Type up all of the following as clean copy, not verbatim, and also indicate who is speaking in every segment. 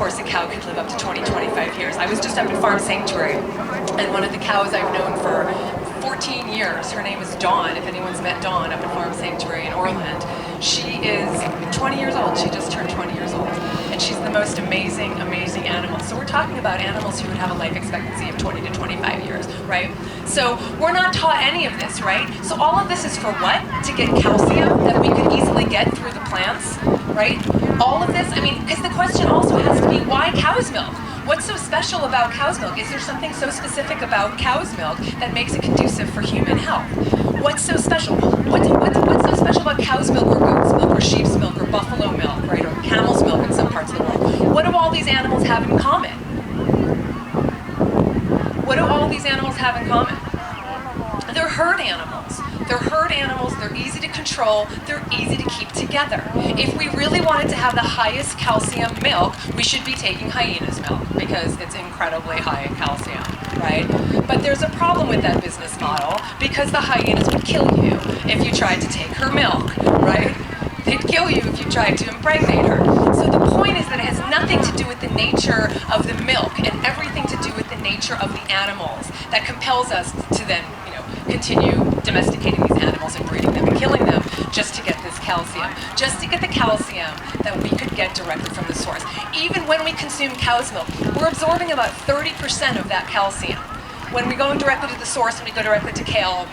Speaker 1: course, a cow could live up to 20, 25 years. I was just up at Farm Sanctuary, and one of the cows I've known for 14 years, her name is Dawn, if anyone's met Dawn up at Farm Sanctuary in Orland. She is 20 years old, she just turned 20 years old, and she's the most amazing, amazing animal. So we're talking about animals who would have a life expectancy of 20 to 25 years, right? So we're not taught any of this, right? So all of this is for what? To get calcium that we could easily get through the plants, right? All of this, I mean, because the question also has to be, why cow's milk? What's so special about cow's milk? Is there something so specific about cow's milk that makes it conducive for human health? What's so special? What's so special about cow's milk or goat's milk or sheep's milk or buffalo milk, right? Or camel's milk in some parts of the world? What do all these animals have in common? What do all these animals have in common? They're herd animals. They're herd animals, they're easy to control, they're easy to keep together. If we really wanted to have the highest calcium milk, we should be taking hyena's milk because it's incredibly high in calcium, right? But there's a problem with that business model because the hyenas would kill you if you tried to take her milk, right? They'd kill you if you tried to impregnate her. So the point is that it has nothing to do with the nature of the milk and everything to do with the nature of the animals that compels us to then, continue domesticating these animals and breeding them and killing them just to get this calcium, just to get the calcium that we could get directly from the source. Even when we consume cow's milk, we're absorbing about 30% of that calcium. When we go directly to the source, when we go directly to kale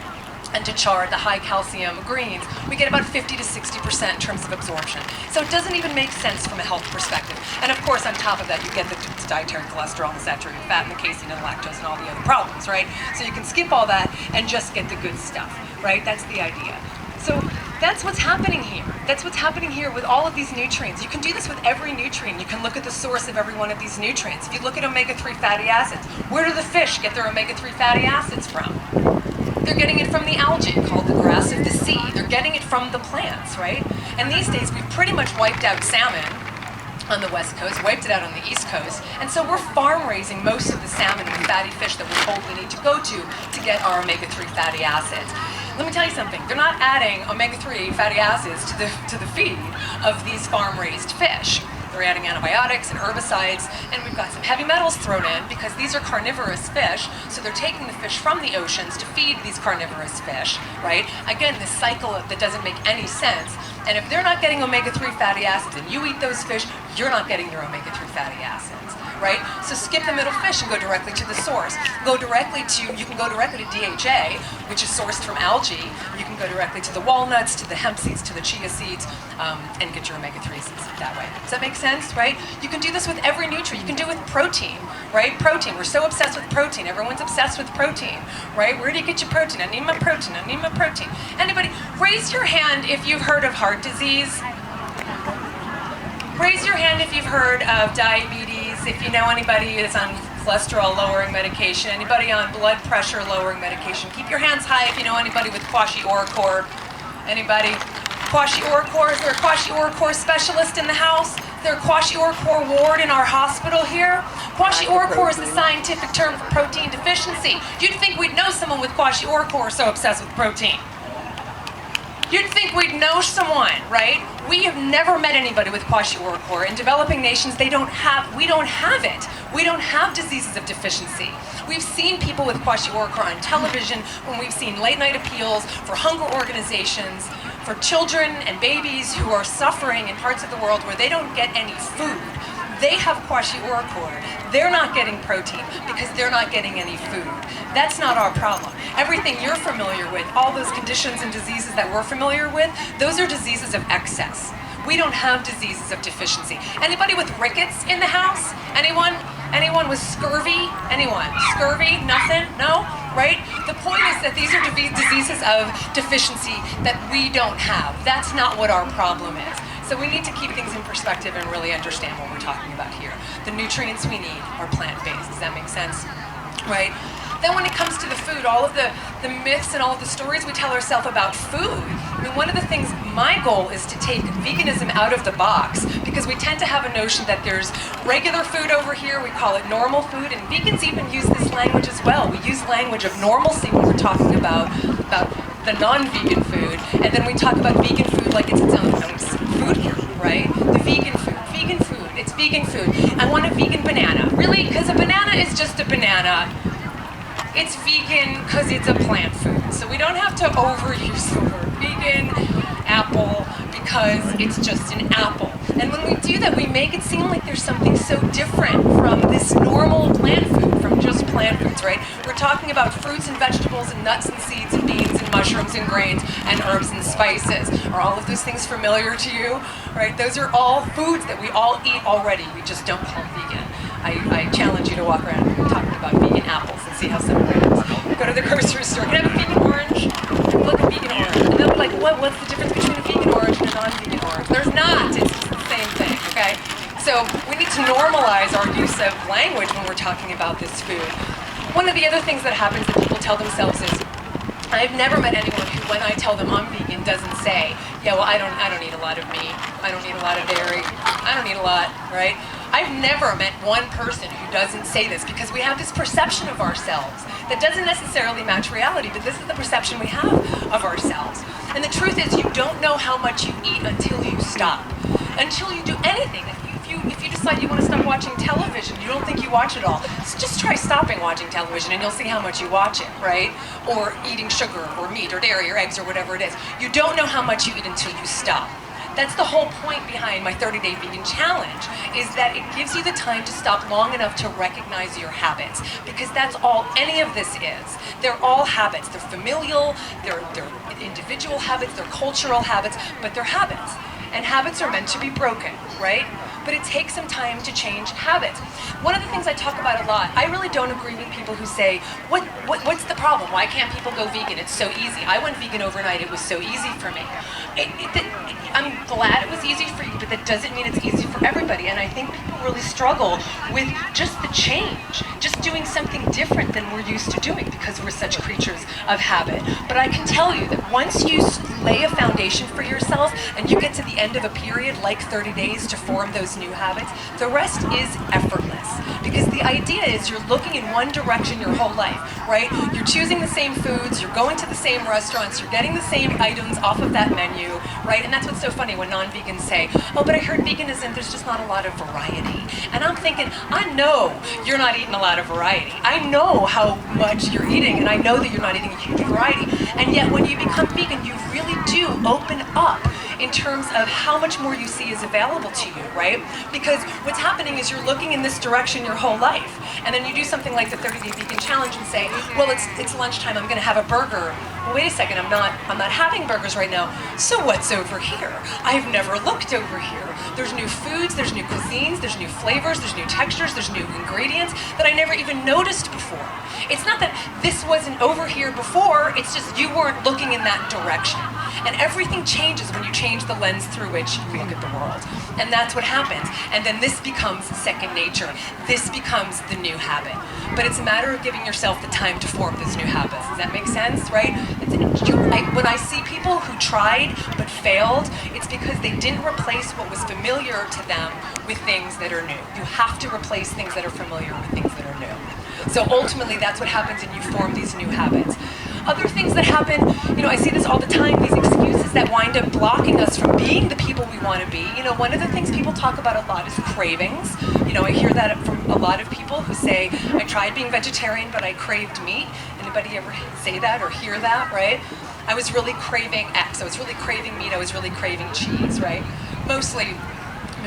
Speaker 1: and to chard, the high calcium greens, we get about 50 to 60% in terms of absorption. So it doesn't even make sense from a health perspective. And of course, on top of that, you get the dietary cholesterol, the saturated fat, and the casein, and the lactose, and all the other problems, right? So you can skip all that and just get the good stuff, right? That's the idea. So that's what's happening here. That's what's happening here with all of these nutrients. You can do this with every nutrient. You can look at the source of every one of these nutrients. If you look at omega-3 fatty acids, where do the fish get their omega-3 fatty acids from? They're getting it from the algae called the grass of the sea. They're getting it from the plants, right? And these days, we've pretty much wiped out salmon on the West Coast, wiped it out on the East Coast, and so we're farm raising most of the salmon and the fatty fish that we're told we need to go to get our omega-3 fatty acids. Let me tell you something, they're not adding omega-3 fatty acids to the feed of these farm-raised fish. They're adding antibiotics and herbicides, and we've got some heavy metals thrown in because these are carnivorous fish, so they're taking the fish from the oceans to feed these carnivorous fish, right? Again, this cycle that doesn't make any sense. And if they're not getting omega-3 fatty acids and you eat those fish, you're not getting your omega-3 fatty acids, right? So skip the middle fish and go directly to the source. You can go directly to DHA, which is sourced from algae. You can go directly to the walnuts, to the hemp seeds, to the chia seeds, and get your omega-3s that way. Does that make sense, right? You can do this with every nutrient. You can do it with protein, right? Protein, we're so obsessed with protein. Everyone's obsessed with protein, right? Where do you get your protein? I need my protein, I need my protein. Anybody, raise your hand if you've heard of heart disease. Raise your hand if you've heard of diabetes, if you know anybody that's on cholesterol-lowering medication, anybody on blood pressure-lowering medication. Keep your hands high if you know anybody with kwashiorkor. Anybody? Kwashiorkor, is there a kwashiorkor specialist in the house? Is there a kwashiorkor ward in our hospital here? Kwashiorkor is the scientific term for protein deficiency. You'd think we'd know someone with kwashiorkor so obsessed with protein. You'd think we'd know someone, right? We have never met anybody with kwashiorkor. In developing nations, we don't have it. We don't have diseases of deficiency. We've seen people with kwashiorkor on television when we've seen late night appeals for hunger organizations, for children and babies who are suffering in parts of the world where they don't get any food. They have kwashiorkor. They're not getting protein because they're not getting any food. That's not our problem. Everything you're familiar with, all those conditions and diseases that we're familiar with, those are diseases of excess. We don't have diseases of deficiency. Anybody with rickets in the house? Anyone? Anyone with scurvy? Anyone? Scurvy? Nothing? No? Right? The point is that these are diseases of deficiency that we don't have. That's not what our problem is. So we need to keep things in perspective and really understand what we're talking about here. The nutrients we need are plant-based. Does that make sense? Right? Then when it comes to the food, all of the myths and all of the stories we tell ourselves about food, I mean, one of the things, my goal is to take veganism out of the box because we tend to have a notion that there's regular food over here, we call it normal food, and vegans even use this language as well. We use language of normalcy when we're talking about the non-vegan food, and then we talk about vegan food like it's its own food group, right? The vegan food, it's vegan vegan food. I want a vegan banana. Really? Because a banana is just a banana. It's vegan because it's a plant food. So we don't have to overuse the word vegan. Apple, because it's just an apple. And when we do that, we make it seem like there's something so different from this normal plant food, from just plant foods, right? We're talking about fruits and vegetables and nuts and seeds and beans and mushrooms and grains and herbs and spices. Are all of those things familiar to you? Right? Those are all foods that we all eat already. We just don't call them vegan. I challenge you to walk around talking about vegan apples and see how similar it is. Go to the grocery store. Can I have a vegan orange? Look, a vegan orange. And they'll be like, what's the difference between a vegan orange and a non-vegan orange? There's not. It's just the same thing, okay? So we need to normalize our use of language when we're talking about this food. One of the other things that happens that people tell themselves is, I've never met anyone who, when I tell them I'm vegan, doesn't say, yeah, well, I don't eat a lot of meat. I don't eat a lot of dairy. I don't eat a lot, right? I've never met one person who doesn't say this, because we have this perception of ourselves that doesn't necessarily match reality, but this is the perception we have of ourselves. And the truth is, you don't know how much you eat until you stop, until you do anything. If you decide you want to stop watching television, you don't think you watch it all, so just try stopping watching television and you'll see how much you watch it, right? Or eating sugar or meat or dairy or eggs or whatever it is. You don't know how much you eat until you stop. That's the whole point behind my 30-day vegan challenge, is that it gives you the time to stop long enough to recognize your habits, because that's all any of this is. They're all habits. They're familial, they're individual habits, they're cultural habits, but they're habits. And habits are meant to be broken, right? But it takes some time to change habits. One of the things I talk about a lot, I really don't agree with people who say, what's the problem? Why can't people go vegan? It's so easy. I went vegan overnight. It was so easy for me. I'm glad it was easy for you, but that doesn't mean it's easy for everybody. And I think people really struggle with just the change, just doing something different than we're used to doing, because we're such creatures of habit. But I can tell you that once you lay a foundation for yourself and you get to the end of a period like 30 days to form those new habits, the rest is effortless. Because the idea is you're looking in one direction your whole life, right? You're choosing the same foods, you're going to the same restaurants, you're getting the same items off of that menu, right? And that's what's so funny when non-vegans say, oh, but I heard veganism, there's just not a lot of variety. And I'm thinking, I know you're not eating a lot of variety. I know how much you're eating, and I know that you're not eating a huge variety. And yet when you become vegan, you really do open up in terms of how much more you see is available to you, right? Because what's happening is you're looking in this direction your whole life, and then you do something like the 30-day vegan challenge and say, well, it's lunchtime, I'm gonna have a burger. Well, wait a second, I'm not having burgers right now, so what's over here? I've never looked over here. There's new foods, there's new cuisines, there's new flavors, there's new textures, there's new ingredients that I never even noticed before. It's not that this wasn't over here before, it's just you weren't looking in that direction. And everything changes when you change the lens through which you look at the world. And that's what happens. And then this becomes second nature. This becomes the new habit. But it's a matter of giving yourself the time to form those new habits. Does that make sense, right? When I see people who tried but failed, it's because they didn't replace what was familiar to them with things that are new. You have to replace things that are familiar with things that are new. So ultimately, that's what happens when you form these new habits. Other things that happen, I see this all the time, these excuses that wind up blocking us from being the people we want to be. One of the things people talk about a lot is cravings. I hear that from a lot of people who say, I tried being vegetarian, but I craved meat. Anybody ever say that or hear that, right? I was really craving X. I was really craving meat. I was really craving cheese, right? Mostly,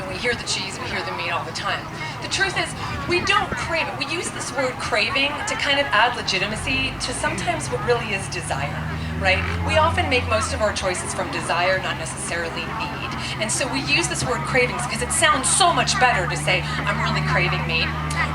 Speaker 1: we hear the cheese, we hear the meat all the time. The truth is, we don't crave it. We use this word craving to kind of add legitimacy to sometimes what really is desire, right? We often make most of our choices from desire, not necessarily need. And so we use this word cravings because it sounds so much better to say, I'm really craving meat,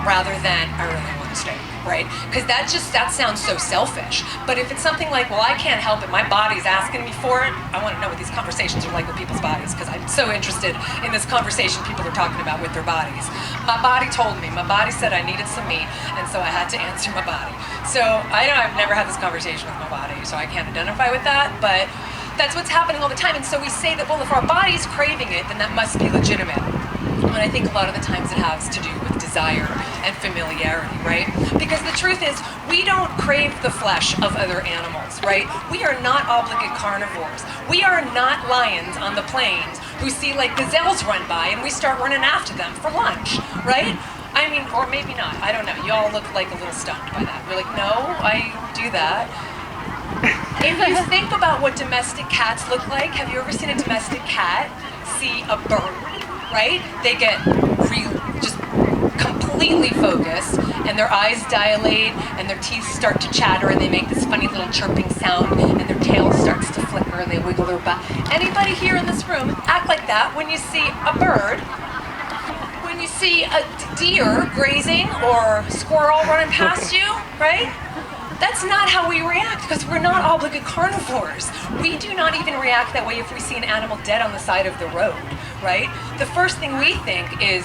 Speaker 1: rather than I really want steak, right? Because that sounds so selfish. But if it's something like, well, I can't help it, my body's asking me for it, I want to know what these conversations are like with people's bodies, because I'm so interested in this conversation people are talking about with their bodies. My body told me, my body said I needed some meat, and so I had to answer my body. So I've never had this conversation with my body, so I can't identify with that, but that's what's happening all the time. And so we say that, well, if our body's craving it, then that must be legitimate. And I think a lot of the times it has to do with desire and familiarity, right? Because the truth is, we don't crave the flesh of other animals, right? We are not obligate carnivores. We are not lions on the plains who see like gazelles run by and we start running after them for lunch, right? I mean, or maybe not, I don't know. You all look like a little stunned by that. You're like, no, I do that. If you think about what domestic cats look like, have you ever seen a domestic cat see a bird, right? They get just completely focused and their eyes dilate and their teeth start to chatter and they make this funny little chirping sound and their tail starts to flicker and they wiggle their butt. Anybody here in this room act like that when you see a bird? When you see a deer grazing or squirrel running past you, right? That's not how we react because we're not obligate carnivores. We do not even react that way if we see an animal dead on the side of the road, right? The first thing we think is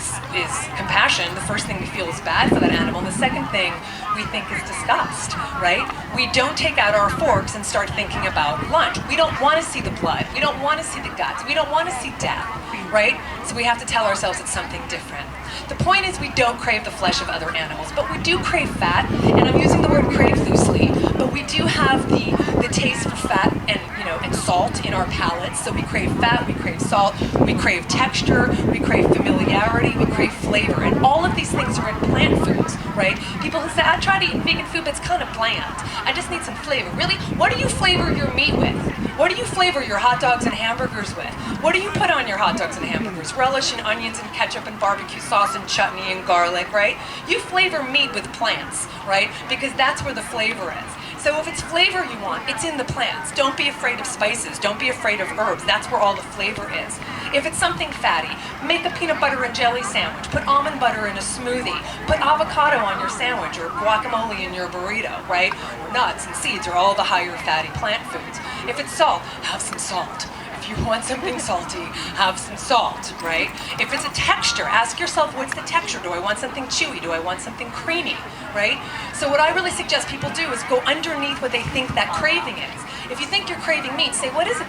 Speaker 1: compassion. The first thing we feel is bad for that animal. And the second thing we think is disgust, right? We don't take out our forks and start thinking about lunch. We don't want to see the blood. We don't want to see the guts. We don't want to see death, right? So we have to tell ourselves it's something different. The point is we don't crave the flesh of other animals, but we do crave fat, and I'm using the word crave loosely, but we do have the taste for fat and salt in our palates. So we crave fat, we crave salt, we crave texture, we crave familiarity, we crave flavor, and all of these things are in plant foods, right? People who say, I tried eating vegan food, but it's kind of bland. I just need some flavor. Really? What do you flavor your meat with? What do you flavor your hot dogs and hamburgers with? What do you put on your hot dogs and hamburgers? Relish and onions and ketchup and barbecue sauce and chutney and garlic, right? You flavor meat with plants, right? Because that's where the flavor is. So if it's flavor you want, it's in the plants. Don't be afraid of spices. Don't be afraid of herbs. That's where all the flavor is. If it's something fatty, make a peanut butter and jelly sandwich. Put almond butter in a smoothie. Put avocado on your sandwich or guacamole in your burrito, right? Or nuts and seeds are all the higher fatty plant foods. If it's salt, have some salt. If you want something salty, have some salt, right? If it's a texture, ask yourself, what's the texture? Do I want something chewy? Do I want something creamy, right? So what I really suggest people do is go underneath what they think that craving is. If you think you're craving meat, say, what is it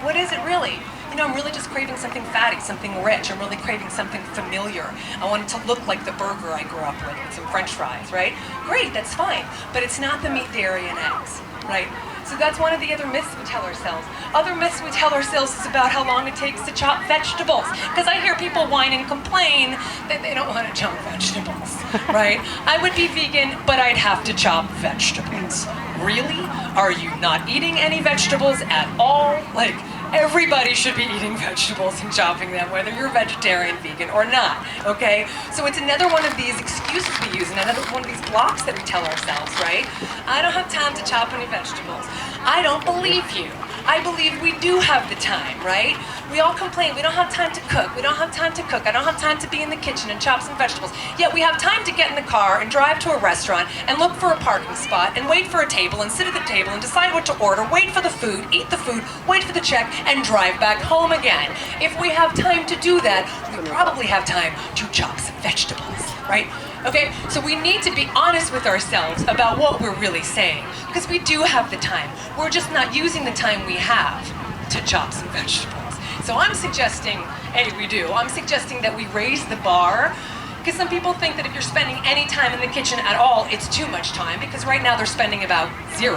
Speaker 1: what is it really? I'm really just craving something fatty, something rich. I'm really craving something familiar. I want it to look like the burger I grew up with some French fries, right? Great, that's fine. But it's not the meat, dairy, and eggs, right? So that's one of the other myths we tell ourselves. Other myths we tell ourselves is about how long it takes to chop vegetables. Because I hear people whine and complain that they don't want to chop vegetables, right? I would be vegan, but I'd have to chop vegetables. Really? Are you not eating any vegetables at all? Like, everybody should be eating vegetables and chopping them, whether you're vegetarian, vegan, or not, okay? So it's another one of these excuses we use, and another one of these blocks that we tell ourselves, right? I don't have time to chop any vegetables. I don't believe you. I believe we do have the time, right? We all complain, we don't have time to cook, we don't have time to cook, I don't have time to be in the kitchen and chop some vegetables. Yet we have time to get in the car and drive to a restaurant and look for a parking spot and wait for a table and sit at the table and decide what to order, wait for the food, eat the food, wait for the check, and drive back home again. If we have time to do that, we probably have time to chop some vegetables, right? Okay, so we need to be honest with ourselves about what we're really saying, because we do have the time. We're just not using the time we have to chop some vegetables. So I'm suggesting, I'm suggesting that we raise the bar, because some people think that if you're spending any time in the kitchen at all, it's too much time, because right now they're spending about 0.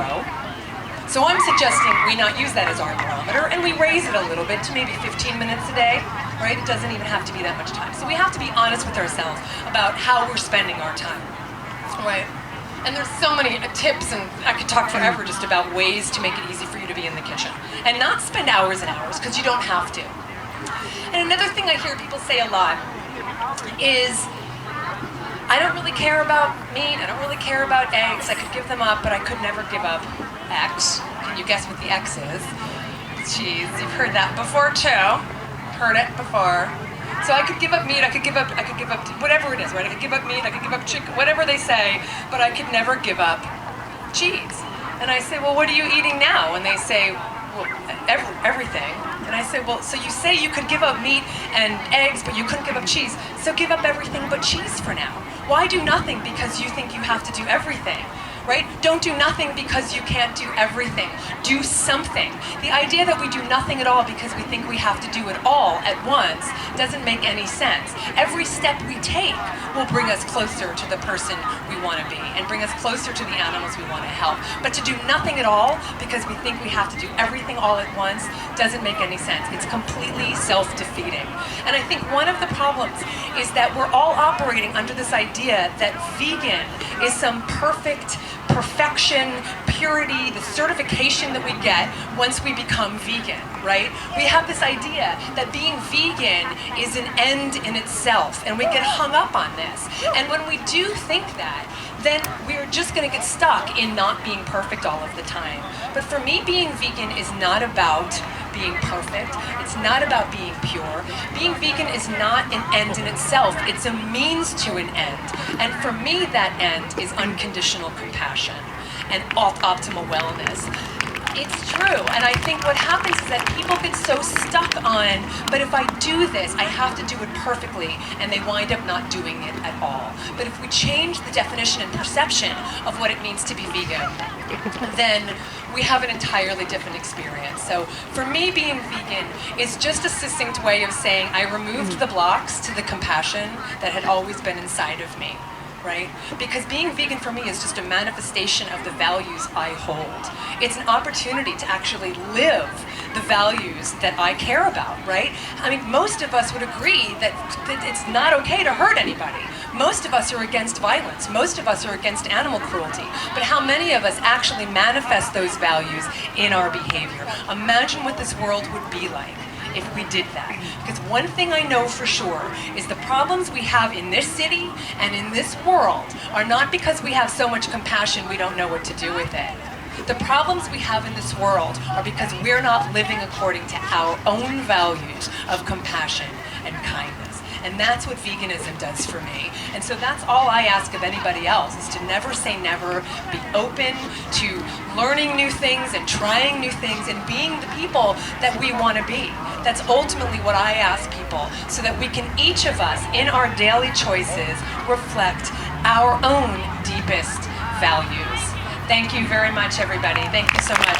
Speaker 1: So I'm suggesting we not use that as our barometer, and we raise it a little bit to maybe 15 minutes a day, right? It doesn't even have to be that much time. So we have to be honest with ourselves about how we're spending our time, right? And there's so many tips, and I could talk forever just about ways to make it easy for you to be in the kitchen and not spend hours and hours, because you don't have to. And another thing I hear people say a lot is, I don't really care about meat, I don't really care about eggs, I could give them up, but I could never give up X. Can you guess what the X is? Cheese. You've heard that before too. Heard it before. So I could give up meat, I could give up whatever it is, right? I could give up meat, I could give up chicken, whatever they say, but I could never give up cheese. And I say, well, what are you eating now? And they say, well, everything. And I say, well, so you say you could give up meat and eggs, but you couldn't give up cheese. So give up everything but cheese for now. Why do nothing because you think you have to do everything? right? Don't do nothing because you can't do everything. Do something. The idea that we do nothing at all because we think we have to do it all at once doesn't make any sense. Every step we take will bring us closer to the person we want to be and bring us closer to the animals we want to help. But to do nothing at all because we think we have to do everything all at once doesn't make any sense. It's completely self-defeating. And I think one of the problems is that we're all operating under this idea that vegan is some perfection, purity, the certification that we get once we become vegan, right? We have this idea that being vegan is an end in itself, and we get hung up on this. And when we do think that, then we're just going to get stuck in not being perfect all of the time. But for me, being vegan is not about being perfect. It's not about being pure. Being vegan is not an end in itself. It's a means to an end. And for me, that end is unconditional compassion and optimal wellness. It's true, and I think what happens is that people get so stuck on, but if I do this, I have to do it perfectly, and they wind up not doing it at all. But if we change the definition and perception of what it means to be vegan, then we have an entirely different experience. So for me, being vegan is just a succinct way of saying I removed the blocks to the compassion that had always been inside of me. Right? Because being vegan for me is just a manifestation of the values I hold. It's an opportunity to actually live the values that I care about, right? I mean, most of us would agree that it's not okay to hurt anybody. Most of us are against violence. Most of us are against animal cruelty. But how many of us actually manifest those values in our behavior? Imagine what this world would be like if we did that. Because one thing I know for sure is the problems we have in this city and in this world are not because we have so much compassion we don't know what to do with it. The problems we have in this world are because we're not living according to our own values of compassion and kindness. And that's what veganism does for me. And so that's all I ask of anybody else, is to never say never, be open to learning new things and trying new things and being the people that we want to be. That's ultimately what I ask people, so that we can, each of us, in our daily choices, reflect our own deepest values. Thank you very much, everybody. Thank you so much.